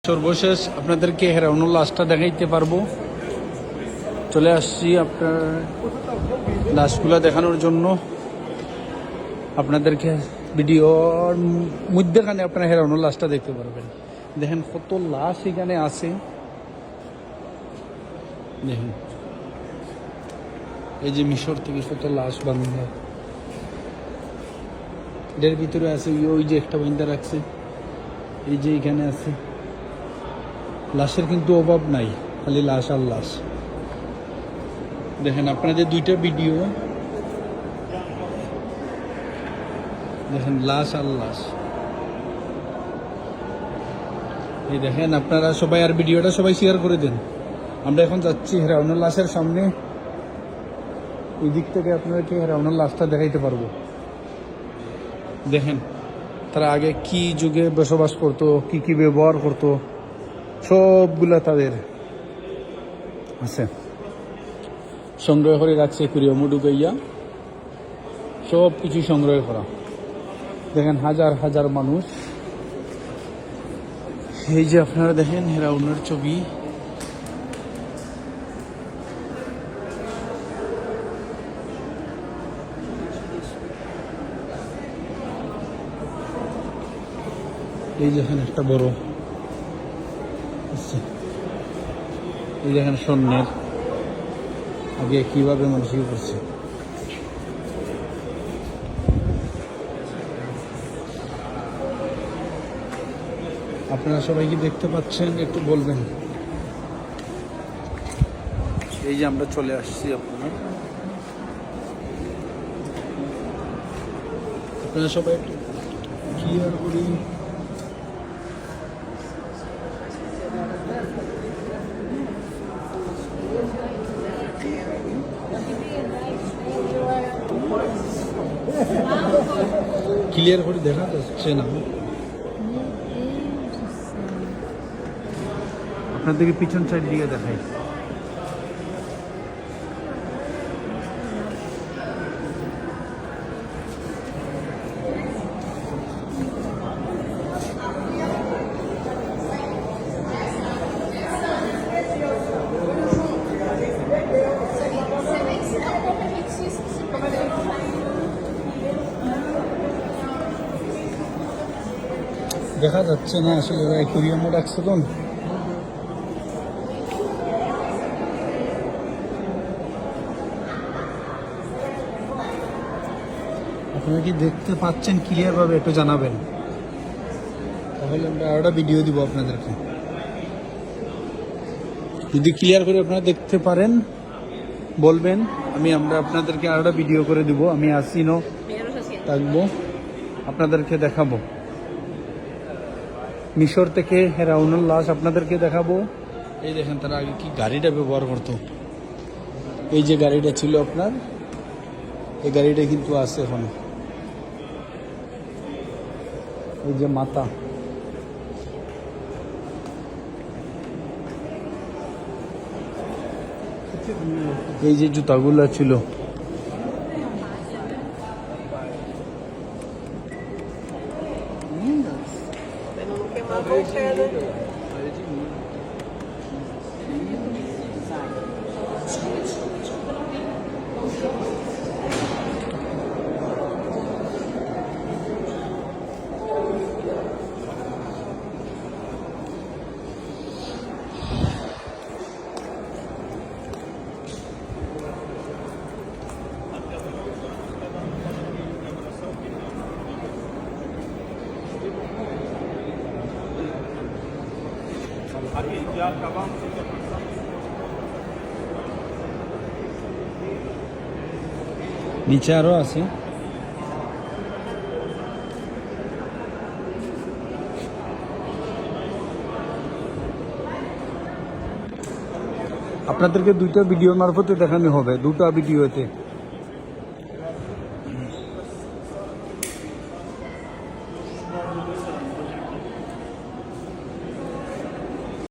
সর্বশেষ আপনাদেরকে হেরাউনুল লাশটা দেখাইতে পারবো। চলে আসছি আপনার লাশগুলো দেখানোর জন্য। আপনাদেরকে ভিডিওর মধ্যেখানে আপনারা হেরাউনুল লাশটা দেখতে পারবেন। দেখেন কত লাশ এখানে আছে, দেখেন এই যে মিশর থেকে কত লাশ বান্ধা, এর ভিতরে আছে ওই যে একটা বান্ধা রাখছে, এই যে এখানে আছে। লাশের কিন্তু অভাব নাই, খালি লাশ আর লাশ। দেখেন আপনাদের দুইটা ভিডিও দেখেন, লাশ আর লাশ। এই দেখেন আপনারা সবাই, আর ভিডিওটা সবাই শেয়ার করে দেন। আমরা এখন যাচ্ছি হেরাউনুল লাশের সামনে। ওই দিক থেকে আপনাদেরকে হেরাউনুল লাশটা দেখাইতে পারবো। দেখেন তারা আগে কি যুগে বসবাস করতো, কি কি ব্যবহার করতো, সবগুলা তাদের আছে, সংগ্রহ করে রাখছে কুড়িয়মু ঢুকাইয়া, সব কিছু সংগ্রহ করা। দেখেন হাজার হাজার মানুষ। এই যে আপনারা দেখেন হেরাউনের ছবি, এই দেখেন একটা বড়, এই দেখেন স্বর্ণের আগে কিভাবে মানুষ করছে। আপনারা সবাই কি দেখতে পাচ্ছেন একটু বলবেন। এই যে আমরা চলে আসছি, আপনারা সবাই একটু ক্লিয়ার করি। ক্লিয়ার করে দেখা যাচ্ছে না, আপনাদেরকে পিছন সাইড দিকে দেখাই। দেখা যাচ্ছে না আসলে, অ্যাকুয়ারিয়ামে রাখছে তো। আপনারা কি দেখতে পাচ্ছেন ক্লিয়ার ভাবে একটু জানাবেন, তাহলে আমরা আরোটা ভিডিও দিব আপনাদেরকে। যদি ক্লিয়ার করে আপনারা দেখতে পারেন বলবেন, আমরা আপনাদেরকে আরোটা ভিডিও করে দিব। আমি আসিনো থাকবো, আপনাদেরকে দেখাবো। মিশর থেকে হেরাউনুল লাশ আপনাদেরকে দেখাবো। এই দেখেন তারা আগে কি গাড়িটা ব্যবহার করতো। এই যে গাড়িটা ছিল আপনার, এই গাড়িটা কিন্তু আছে এখন। এই যে মাথা, এই যে জুতাগুলো ছিল, নিচে আরো আছে। আপনাদেরকে দুইটা ভিডিও মারফতে দেখানো হবে, দুটা ভিডিওতে।